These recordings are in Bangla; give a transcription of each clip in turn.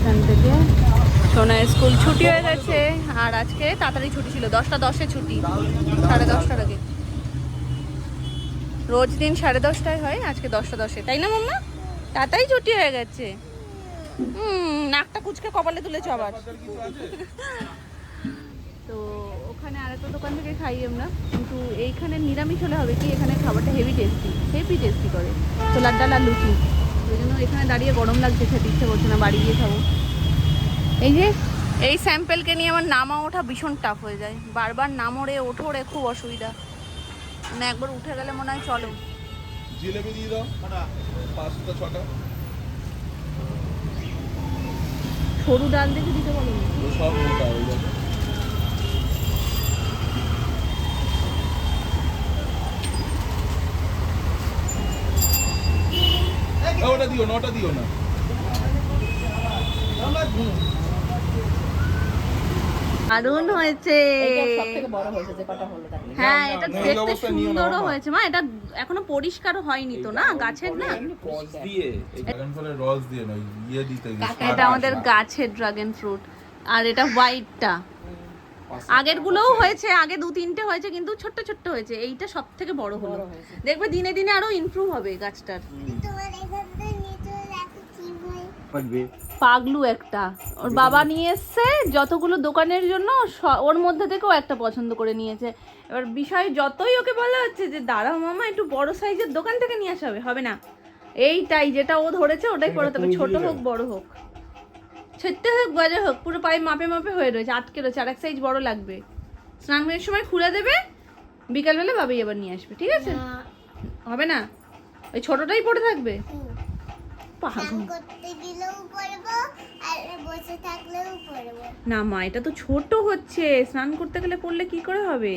এখান থেকে। সোনার স্কুল ছুটি হয়ে গেছে, আর আজকে তাড়াতাড়ি ছুটি ছিল, 10টা 10-এ ছুটি, 10:30টার আগে। রোজ দিন 10:30টায় হয়, আজকে 10টা 10-এ, তাই না মাম্মা? তাড়াতাড়ি ছুটি হয়ে গেছে। নাকটা কুচকে কপালে তুলেছ আবার। তো ওখানে আরেকটা দোকান থেকে খাই আমরা, কিন্তু এইখানে নিরামিষ হলে হবে কি, এখানে খাবারটা হেভি টেস্টি করে, ছোলার ডাল আর লুচি। ওই জন্য এখানে দাঁড়িয়ে গরম লাগছে, খেতে ইচ্ছে করছে না, বাড়ি গিয়ে খাবো। এই যে এই স্যাম্পেলকে নিয়ে আমার নামা ওঠা ভীষণ টাফ হয়ে যায়, বারবার নামোরে ওঠোরে খুব অসুবিধা, মানে একবার উঠে গেলে মনে হয় চলো। জিলেবি দিয়ে দাও 5টা 6টা। সরু ডাল দেখে দিতে বলো। সব মোটা হয়ে যাবে। ওটা দিও না, ওটা দিও না। দারুণ হয়েছে। হ্যাঁ, এটা দেখতে সুন্দরও হয়েছে মা, এটা এখনো পরিষ্কারও হয়নি তো না, গাছের না, রস দিয়ে, এই ড্রাগন ফলের রস দিয়ে না, ইয়ে দিতে গেছে। এটা আমাদের গাছের ড্রাগন ফ্রুট, আর এটা হোয়াইটটা। আগের গুলোও হয়েছে, আগে 2-3টে হয়েছে, কিন্তু ছোট্ট ছোট্ট হয়েছে, এইটা সব থেকে বড় হলো। দেখবে দিনে দিনে আরো ইমপ্রুভ হবে গাছটার। পাগলু একটা ওর বাবা নিয়ে এসছে যতগুলো দোকানের জন্য, ওর মধ্যে থেকেও একটা পছন্দ করে নিয়েছে। এবার বিষয় যতই ওকে বলা হচ্ছে যে দাঁড়াও মামা, একটু বড় সাইজের দোকান থেকে নিয়ে আসা হবে না, এইটাই যেটা ও ধরেছে ওটাই পড়াতে হবে, ছোট হোক বড় হোক, ছোট্ট হোক বড় হোক, পুরো পায়ে মাপে মাপে হয়ে রয়েছে, আটকে রয়েছে, আর এক সাইজ বড় লাগবে। স্নানের সময় খুলে দেবে, বিকালবেলা বাবাই আবার নিয়ে আসবে, ঠিক আছে? হবে না, ওই ছোটটাই পড়ে থাকবে। না মা, এটা তো ছোট হচ্ছে, স্নান করতে গেলে পড়লে কি করে হবে?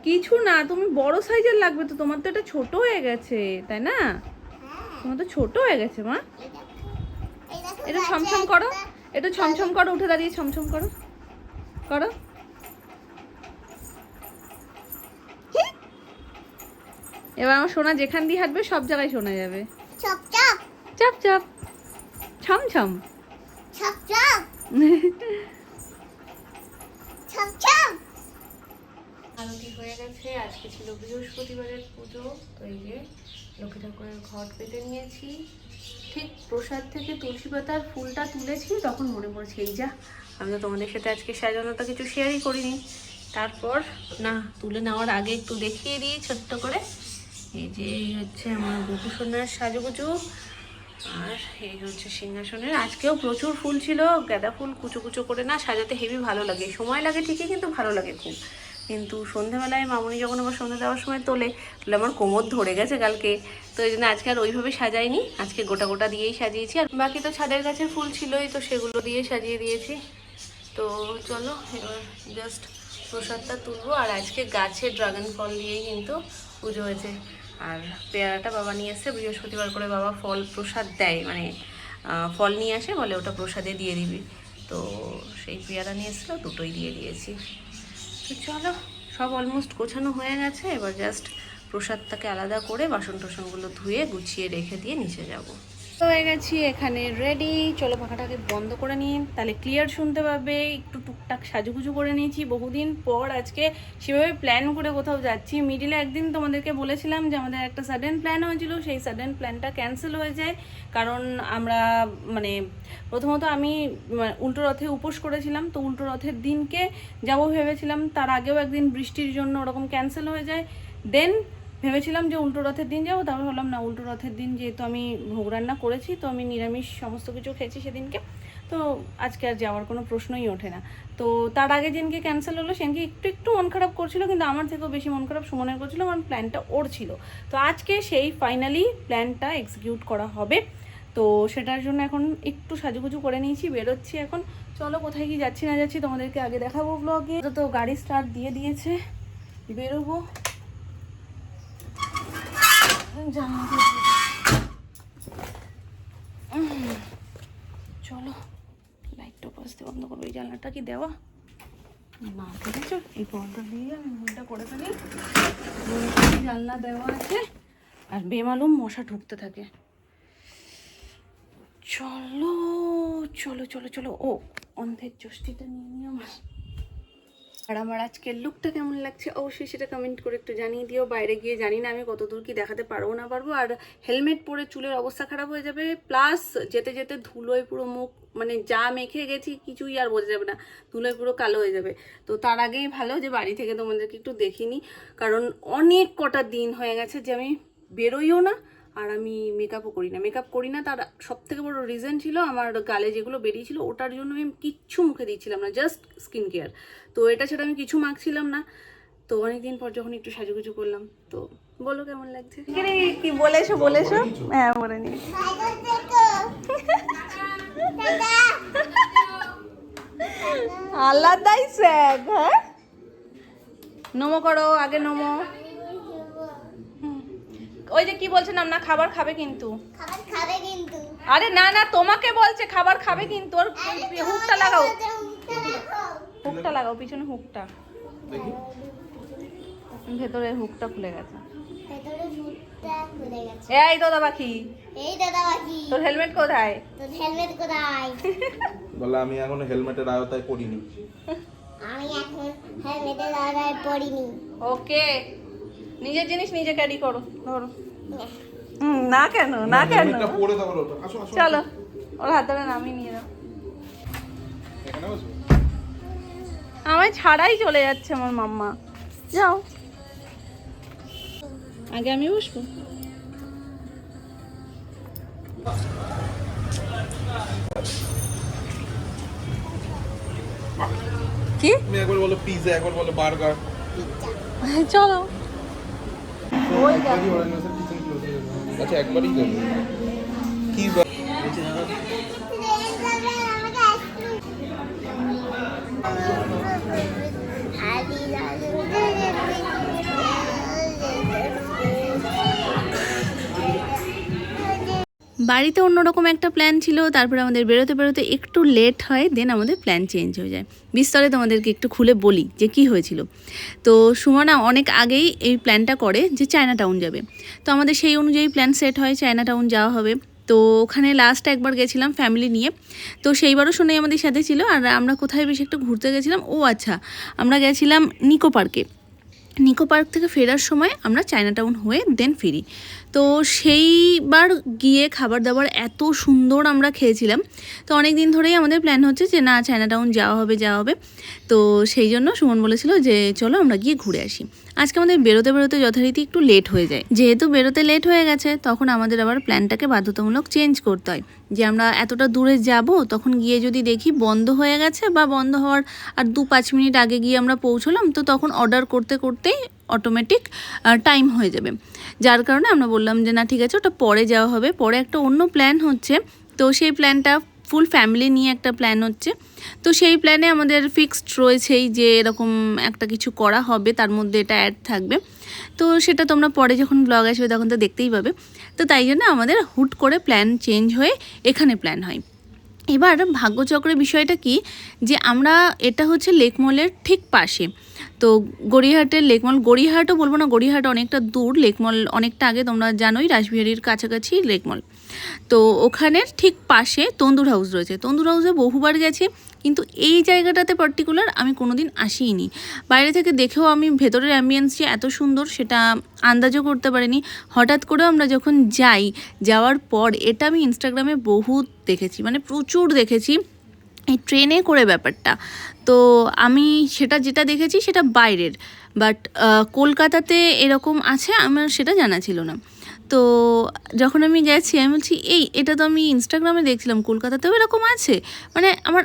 কিছু না, তুমি বড় সাইজের লাগবে তো, তোমার তো এটা ছোট হয়ে গেছে, তাই না? তোমার তো ছোট হয়ে গেছে মা। এটা ছমছম করো, এটা ছমছম করো, উঠে দাঁড়িয়ে ছমছম করো, করো। এবার আমার সোনা যেখান দিয়ে হাঁটবে সব জায়গায় শোনা যাবে, চাপ চাপ, ছম ছম। আরতি হয়ে গেছে, আজকে ছিল বৃহস্পতিবারের পুজো, তো এই যে লক্ষ্মী ঠাকুরের ঘট পেতে নিয়েছি। ঠিক প্রসাদ থেকে তুলসী পাতার ফুলটা তুলেছি, তখন মনে পড়ছে এই যা, আমি তো তোমাদের সাথে আজকে সাজানোটা কিছু শেয়ারই করিনি। তারপর না, তুলে নেওয়ার আগে একটু দেখিয়ে দিই ছোট্ট করে। এই যে এই হচ্ছে আমার গোপুসোনার সাজুগুজু, আর এই হচ্ছে সিংহাসনের। আজকেও প্রচুর ফুল ছিল, গাঁদা ফুল কুচো কুচো করে না সাজাতে হেবি ভালো লাগে, সময় লাগে ঠিকই, কিন্তু ভালো লাগে খুব। কিন্তু সন্ধ্যেবেলায় মামুনি যখন আবার সন্ধ্যে দেওয়ার সময় তোলে আমার কোমর ধরে গেছে কালকে, তো এই জন্য আজকে আর ওইভাবে সাজাইনি, আজকে গোটা গোটা দিয়েই সাজিয়েছি। আর বাকি তো ছাদের গাছের ফুল ছিলই, তো সেগুলো দিয়ে সাজিয়ে দিয়েছি। তো চলো এবার জাস্ট প্রসাদটা তুলবো। আর আজকে গাছের ড্রাগন ফল দিয়েই কিন্তু পুজো হয়েছে। আর পেয়ারাটা বাবা নিয়ে এসে, বৃহস্পতিবার করে বাবা ফল প্রসাদ দেয়, মানে ফল নিয়ে আসে, বলে ওটা প্রসাদে দিয়ে দিবি, তো সেই পেয়ারা নিয়ে এসেছিলো, দুটোই দিয়ে দিয়েছি। তো চলো, সব অলমোস্ট গোছানো হয়ে গেছে, এবার জাস্ট প্রসাদটাকে আলাদা করে বাসন টাসনগুলো ধুয়ে গুছিয়ে রেখে দিয়ে নিচে যাব। হয়ে গেছি এখানে রেডি, চলো পাখাটাকে বন্ধ করে নিই, তাহলে ক্লিয়ার শুনতে পাবে। একটু টুকটাক সাজুগুজু করে নিয়েছি, বহুদিন পর আজকে সেভাবে প্ল্যান করে কোথাও যাচ্ছি। মিডিলে একদিন তোমাদেরকে বলেছিলাম যে আমাদের একটা সাডেন প্ল্যান হয়েছিল, সেই সাডেন প্ল্যানটা ক্যান্সেল হয়ে যায়, কারণ আমরা মানে প্রথমত আমি উল্টো রথে উপোস করেছিলাম, তো উল্টো রথের দিনকে যাবো ভেবেছিলাম, তার আগেও একদিন বৃষ্টির জন্য ওরকম ক্যান্সেল হয়ে যায়। দেন ভেবেছিলাম যে উল্টো রথের দিন যাবো, তারপর ভাবলাম না, উল্টো রথের দিন যেহেতু আমি ভোগ রান্না করেছি, তো আমি নিরামিষ সমস্ত কিছু খেয়েছি সেদিনকে, তো আজকে আর যাওয়ার কোনো প্রশ্নই ওঠে না। তো তার আগে যেদিনকে ক্যান্সেল হলো সেদিনকে একটু একটু মন খারাপ করছিল, কিন্তু আমার থেকেও বেশি মন খারাপ সুমনের করছিল, কারণ প্ল্যানটা ওর ছিল। তো আজকে সেই ফাইনালি প্ল্যানটা এক্সিকিউট করা হবে, তো সেটার জন্য এখন একটু সাজুগুজু করে নিয়েছি, বেরোচ্ছি এখন। চলো কোথায় কি যাচ্ছি না যাচ্ছি তোমাদেরকে আগে দেখাবো ব্লগে। তো গাড়ি স্টার্ট দিয়ে দিয়েছে, বেরোবো। চলো লাইটটা পাশে বন্ধ করবো, এই জানলাটা কি দেওয়া না, ঠিক আছে এই পর্দা দিয়ে আমি মুখটা করে ফেলি। জানলা দেওয়া আছে, আর বেমালুম মশা ঢুকতে থাকে। চলো চলো চলো চলো, ও অন্ধের যষ্টিটা নিয়ে নিও আমার। আর আমার আজকের লুকটা কেমন লাগছে অবশ্যই সেটা কমেন্ট করে একটু জানিয়ে দিও। বাইরে গিয়ে জানি না আমি কতদূর কি দেখাতে পারবো না পারবো, আর হেলমেট পরে চুলের অবস্থা খারাপ হয়ে যাবে, প্লাস যেতে যেতে ধুলোয় পুরো মুখ, মানে যা মেখে গেছি কিছুই আর বোঝা যাবে না, ধুলোয় পুরো কালো হয়ে যাবে। তো তার আগেই ভালো যে বাড়ি থেকে তোমাদেরকে একটু দেখিনি, কারণ অনেক কটা দিন হয়ে গেছে যে আমি বেরোইও না আর আমি মেকআপও করি না। তার সব থেকে বড় রিজন ছিল আমার গালে যেগুলো বেরিয়েছিল, ওটার জন্য আমি কিচ্ছু মুখে দিচ্ছিলাম না, জাস্ট স্কিন কেয়ার। তো এটা সেটা আমি কিছু মাখছিলাম না। তো অনেকদিন পর যখন একটু সাজুগুজু করলাম, তো বলো কেমন লাগছে। কি বলেছো হ্যাঁ বলে নি। আলাদাই স্যাগ। হ্যাঁ নমো করো আগে, নমো। ওই যে কি বলছে নাম না, খাবার খাবে কিন্তু। আরে না না, তোমাকে বলছে খাবার খাবে কিন্তু। ওর হুকটা লাগাও, হুকটা লাগাও, পিছনে হুকটা, ভেতরের হুকটা খুলে গেছে। এই দাদা পাখি, তোর হেলমেট কোথায়? বলে আমি এখনো হেলমেটের আওতায় পড়িনি। ওকে, নিজের জিনিস নিজে ক্যারি করো, ধরো। না কেন, না কেন, হেলমেটটা পরে দাও। আসো আসো, চলো ওর হাত ধরে নামিয়ে নিয়ে দাও। এখানে বসো। আমায় ছাড়াই চলে যাচ্ছে আমার মাম্মা। যাও, আগে আমি বসবো। কি তুমি একবার বলো পিৎজা, একবার বলো বার্গার। চলো। ওই আচ্ছা একবারই দেবো। কি বাড়িতে অন্যরকম একটা প্ল্যান ছিল, তারপরে আমাদের বেরোতে বেরোতে একটু লেট হয়, দেন আমাদের প্ল্যান চেঞ্জ হয়ে যায়। বিস্তারে তোমাদেরকে একটু খুলে বলি যে কি হয়েছিল। তো সুমনা অনেক আগেই এই প্ল্যানটা করে যে চায়না টাউন যাবে। তো আমাদের সেই অনুযায়ী প্ল্যান সেট হয়, চায়না টাউন যাওয়া হবে। তো ওখানে লাস্ট একবার গেছিলাম ফ্যামিলি নিয়ে, তো সেইবারও শুনে আমাদের সাথে ছিল। আর আমরা কোথায় বেশি একটু ঘুরতে গেছিলাম, ও আচ্ছা আমরা গেছিলাম নিকো পার্কে। নিকো পার্ক থেকে ফেরার সময় আমরা চায়না টাউন হয়ে দেন ফিরি। তো সেইবার গিয়ে খাবার দাবার এত সুন্দর আমরা খেয়েছিলাম। তো অনেক দিন ধরেই আমাদের প্ল্যান হচ্ছে যে না চায়না টাউন যাওয়া হবে। তো সেই জন্য সুমন বলেছিল যে চলো আমরা গিয়ে ঘুরে আসি। আজকে আমাদের বেরোতে বেরোতে যথারীতি একটু লেট হয়ে যায়। যেহেতু বেরোতে লেট হয়ে গেছে, তখন আমাদের আবার প্ল্যানটাকে বাধ্যতামূলক চেঞ্জ করতে হয়, যে আমরা এতটা দূরে যাব, তখন গিয়ে যদি দেখি বন্ধ হয়ে গেছে বা বন্ধ হওয়ার আর 2-5 মিনিট আগে গিয়ে আমরা পৌঁছলাম, তো তখন অর্ডার করতে করতেই অটোমেটিক টাইম হয়ে যাবে। যার কারণে আমরা বললাম যে না ঠিক আছে, ওটা পরে যাওয়া হবে। পরে একটা অন্য প্ল্যান হচ্ছে, তো সেই প্ল্যানটা ফুল ফ্যামিলি নিয়ে একটা প্ল্যান হচ্ছে। তো সেই প্ল্যানে আমাদের ফিক্সড রয়েছেই যে এরকম একটা কিছু করা হবে, তার মধ্যে এটা অ্যাড থাকবে। তো সেটা তোমরা পরে যখন ব্লগ আসবে তখন তো দেখতেই পাবে। তো তাই জন্য আমাদের হুট করে প্ল্যান চেঞ্জ হয়ে এখানে প্ল্যান হয়। এবার ভাগ্যচক্রের বিষয়টা কি, যে আমরা এটা হচ্ছে লেকমলের ঠিক পাশে। তো গড়িয়াহাটের লেকমল, গড়িয়াহাটও বলবো না, গড়িয়াহাট অনেকটা দূর, লেকমল অনেকটা আগে, তোমরা জানোই রাসবিহারীর কাছাকাছি লেকমল। তো ওখানের ঠিক পাশে তন্দুর হাউস রয়েছে। তন্দুর হাউসে বহুবার গেছি, কিন্তু এই জায়গাটাতে পার্টিকুলার আমি কোনোদিন আসিনি। বাইরে থেকে দেখেও আমি ভেতরের অ্যাম্বিয়েন্স যে এত সুন্দর সেটা আন্দাজও করতে পারিনি। হঠাৎ করে আমরা যখন যাওয়ার পর এটা আমি ইনস্টাগ্রামে বহুত দেখেছি, মানে প্রচুর দেখেছি এই ট্রেনে করে ব্যাপারটা। তো আমি যেটা দেখেছি সেটা বাইরের, বাট কলকাতাতে এরকম আছে আমার সেটা জানা ছিল না। তো যখন আমি গেছি আমি বলছি এটা তো আমি ইনস্টাগ্রামে দেখছিলাম, কলকাতাতেও এরকম আছে, মানে আমার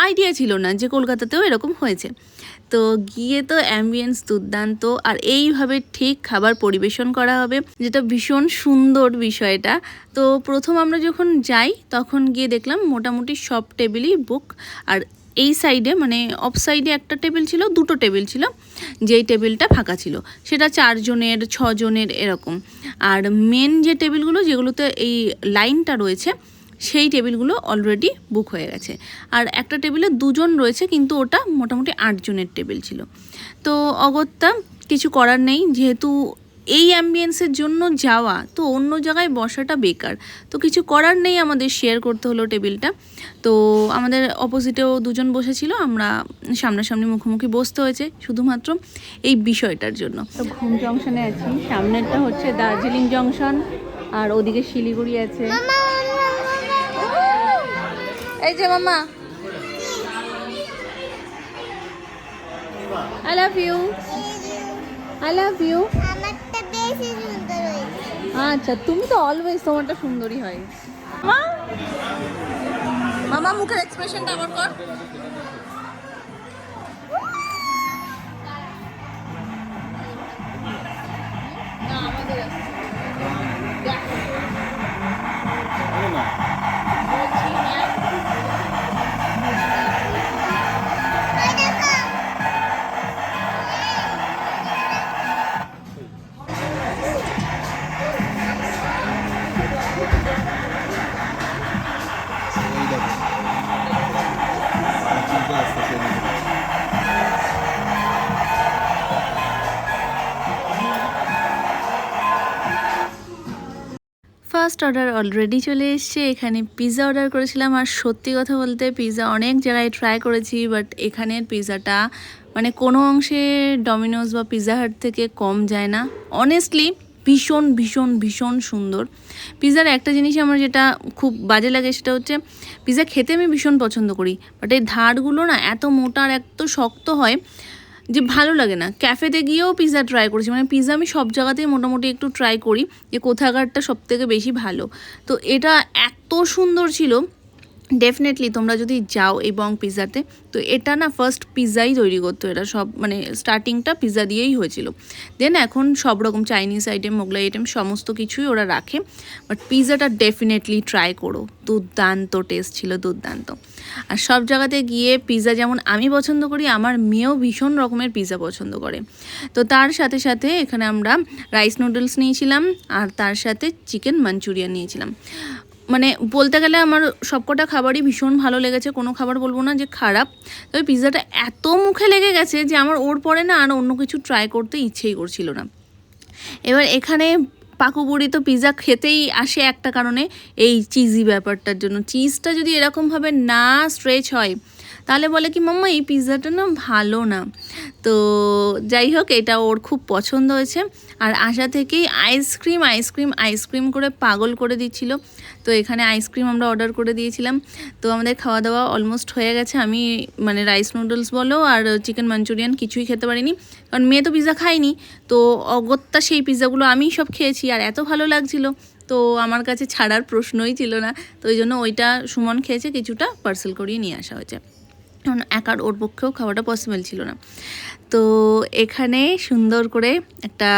আইডিয়া ছিল না যে কলকাতাতেও এরকম হয়েছে। তো গিয়ে তো অ্যাম্বিয়েন্স দুর্দান্ত, আর এইভাবে ঠিক খাবার পরিবেশন করা হবে, যেটা ভীষণ সুন্দর বিষয়টা। তো প্রথম আমরা যখন যাই তখন গিয়ে দেখলাম মোটামুটি সব টেবিলই বুক। আর এই সাইডে মানে অফ সাইডে একটা টেবিল ছিল, 2টো টেবিল ছিল, যেই টেবিলটা ফাঁকা ছিল সেটা 4 জনের 6 জনের এরকম। আর মেন যে টেবিলগুলো যেগুলোতে এই লাইনটা রয়েছে সেই টেবিলগুলো অলরেডি বুক হয়ে গেছে। আর একটা টেবিলে 2 জন রয়েছে, কিন্তু ওটা মোটামুটি 8 জনের টেবিল ছিল। তো অগত্যা কিছু করার নেই, যেহেতু এই অ্যাম্বিয়েন্সের জন্য যাওয়া, তো অন্য জায়গায় বসাটা বেকার। তো কিছু করার নেই, আমাদের শেয়ার করতে হলো টেবিলটা। তো আমাদের অপোজিটেও দুজন বসেছিল, আমরা সামনাসামনি মুখোমুখি বসতে হয়েছে শুধুমাত্র এই বিষয়টার জন্য। তো ঘুম জংশনে আছি, সামনেরটা হচ্ছে দার্জিলিং জংশন আর ওদিকে শিলিগুড়ি আছে। এই যে মামা, I love you. I love you. আমারটা বেশি সুন্দর হয়েছে। আচ্ছা, তুমি তো অলওয়েজ তোমারটা সুন্দরই হয়। মামা মুখের এক্সপ্রেশনটা আবার কর। না, আমাদের আছে। দেখো। বলছি হ্যাঁ। ওই দেখো। এই দেখো চিন্তা আসতে সেই ফার্স্ট অর্ডার অলরেডি চলে এসছে। এখানে পিৎজা অর্ডার করেছিলাম, আর সত্যি কথা বলতে পিৎজা অনেক জায়গায় ট্রাই করেছি, বাট এখানের পিৎজাটা মানে কোনো অংশে ডমিনোজ বা পিৎজা হাট থেকে কম যায় না। অনেস্টলি ভীষণ ভীষণ ভীষণ সুন্দর। পিৎজার একটা জিনিস আমার যেটা খুব বাজে লাগে সেটা হচ্ছে পিৎজা খেতে আমি ভীষণ পছন্দ করি, বাট এই ধারগুলো না এত মোটা আর এত শক্ত হয় যে ভালো লাগে না। ক্যাফেতে গিয়েও পিৎজা ট্রাই করেছি, মানে পিৎজা আমি সব জায়গাতেই মোটামুটি একটু ট্রাই করি যে কোথাকারটা সবথেকে বেশি ভালো। তো এটা এত সুন্দর ছিল। ডেফিনেটলি তোমরা যদি যাও এই বং পিৎজাতে, তো এটা না ফার্স্ট পিৎজাই তৈরি করতো, এটা সব মানে স্টার্টিংটা পিৎজা দিয়েই হয়েছিল। দেন এখন সব রকম চাইনিজ আইটেম, মোগলাই আইটেম সমস্ত কিছুই ওরা রাখে, বাট পিৎজাটা ডেফিনেটলি ট্রাই করো, দুর্দান্ত টেস্ট ছিল, দুর্দান্ত। আর সব জায়গাতে গিয়ে পিৎজা যেমন আমি পছন্দ করি, আমার মেয়েও ভীষণ রকমের পিৎজা পছন্দ করে। তো তার সাথে সাথে এখানে আমরা রাইস নুডলস নিয়েছিলাম, আর তার সাথে চিকেন মাঞ্চুরিয়ান নিয়েছিলাম। মানে বলতে গেলে আমার সবকটা খাবারই ভীষণ ভালো লেগেছে, কোনো খাবার বলবো না যে খারাপ। তবে পিৎজাটা এত মুখে লেগে গেছে যে আমার ওর পরে না আর অন্য কিছু ট্রাই করতে ইচ্ছেই করছিল না। এবার এখানে পাকুবুড়ি তো পিৎজা খেতেই আসে একটা কারণে, এই চিজি ব্যাপারটার জন্য। চিজটা যদি এরকমভাবে না স্ট্রেচ হয় তাহলে বলে কি মাম্মা এই পিৎজাটা না ভালো না। তো যাই হোক, এটা ওর খুব পছন্দ হয়েছে। আর আশা থেকেই আইসক্রিম আইসক্রিম আইসক্রিম করে পাগল করে দিচ্ছিল। তো এখানে আইসক্রিম আমরা অর্ডার করে দিয়েছিলাম। তো আমাদের খাওয়া দাওয়া অলমোস্ট হয়ে গেছে। আমি মানে রাইস নুডলস বলো আর চিকেন মাঞ্চুরিয়ান কিছুই খেতে পারিনি, কারণ মেয়ে তো পিৎজা খায়নি। তো অগত্যা সেই পিৎজাগুলো আমিই সব খেয়েছি, আর এত ভালো লাগছিল তো আমার কাছে ছাড়ার প্রশ্নই ছিল না। তো ওই জন্য ওইটা সুমন খেয়েছে, কিছুটা পার্সেল করিয়ে নিয়ে আসা হয়েছে, কারণ একার ওর পক্ষেও খাওয়াটা পসিবল ছিল না। তো এখানে সুন্দর করে একটা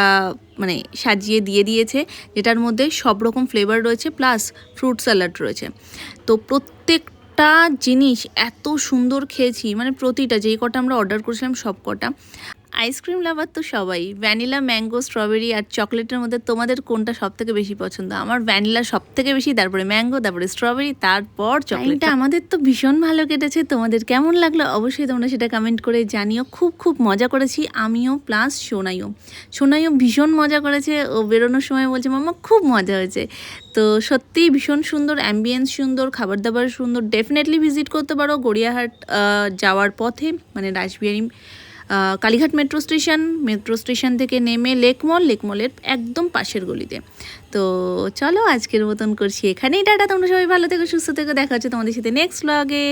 মানে সাজিয়ে দিয়ে দিয়েছে, যেটার মধ্যে সব রকম ফ্লেভার রয়েছে, প্লাস ফ্রুট স্যালাড রয়েছে। তো প্রত্যেকটা জিনিস এত সুন্দর খেয়েছি, মানে প্রতিটা যেই কটা আমরা অর্ডার করেছিলাম সব কটা। আইসক্রিম লাভার তো সবাই, ভ্যানিলা, ম্যাঙ্গো, স্ট্রবেরি আর চকলেটের মধ্যে তোমাদের কোনটা সব থেকে বেশি পছন্দ? আমার ভ্যানিলা সব থেকে বেশি, তারপরে ম্যাঙ্গো, তারপরে স্ট্রবেরি, তারপর চকলেটটা। আমাদের তো ভীষণ ভালো কেটেছে। তোমাদের কেমন লাগলো অবশ্যই তোমরা সেটা কমেন্ট করে জানিও। খুব খুব মজা করেছি আমিও, প্লাস সোনাইও ভীষণ মজা করেছে। ও বেরোনোর সময় বলছে মাম্মা খুব মজা হয়েছে। তো সত্যিই ভীষণ সুন্দর, অ্যাম্বিয়েন্স সুন্দর, খাবার দাবার সুন্দর। ডেফিনেটলি ভিজিট করতে পারো গড়িয়াহাট যাওয়ার পথে, মানে রাসবিহারী কালীঘাট মেট্রো স্টেশন থেকে নেমে লেকমলের একদম পাশের গলিতে। তো চলো আজকের মতন করছি এখানেই টাটা। তোমরা সবাই ভালো থেকো, সুস্থ থেকো, দেখা হচ্ছে তোমাদের সাথে নেক্সট ব্লগে।